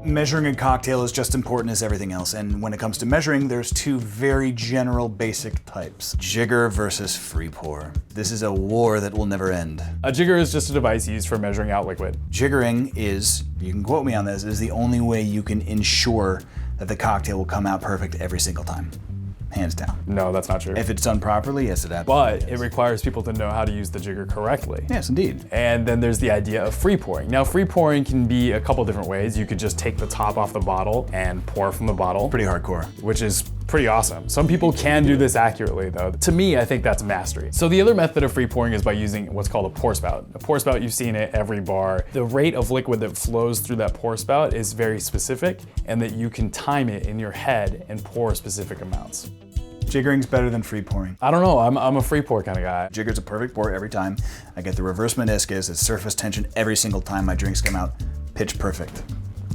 Measuring a cocktail is just important as everything else, and when it comes to measuring, there's two very general basic types. Jigger versus free pour. This is a war that will never end. A jigger is just a device used for measuring out liquid. Jiggering is, you can quote me on this, is the only way you can ensure that the cocktail will come out perfect every single time. Hands down. No, that's not true. If it's done properly, yes, it absolutely But it requires people to know how to use the jigger correctly. Yes, indeed. And then there's the idea of free pouring. Now, free pouring can be a couple different ways. You could just take the top off the bottle and pour from the bottle. Pretty hardcore. Which is pretty awesome. Some people can do this accurately though. To me, I think that's mastery. So the other method of free pouring is by using what's called a pour spout. A pour spout, you've seen it every bar. The rate of liquid that flows through that pour spout is very specific, and that you can time it in your head and pour specific amounts. Jiggering's better than free pouring. I don't know, I'm a free pour kind of guy. Jigger's a perfect pour every time. I get the reverse meniscus, it's surface tension every single time my drinks come out pitch perfect.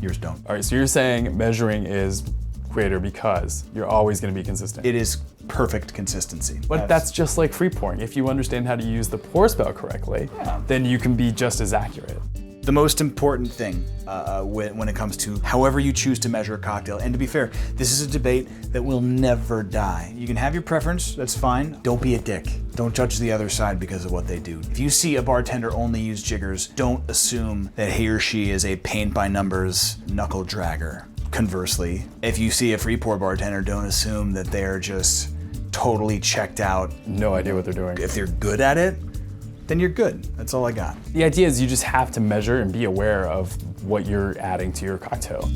Yours don't. All right, so you're saying measuring is greater because you're always gonna be consistent. It is perfect consistency. But that's just like free pouring. If you understand how to use the pour spout correctly, then you can be just as accurate. The most important thing when it comes to however you choose to measure a cocktail, and to be fair, this is a debate that will never die. You can have your preference, that's fine. Don't be a dick. Don't judge the other side because of what they do. If you see a bartender only use jiggers, don't assume that he or she is a paint by numbers knuckle dragger. Conversely, if you see a free pour bartender, don't assume that they're just totally checked out. No idea what they're doing. If they're good at it, then you're good. That's all I got. The idea is you just have to measure and be aware of what you're adding to your cocktail.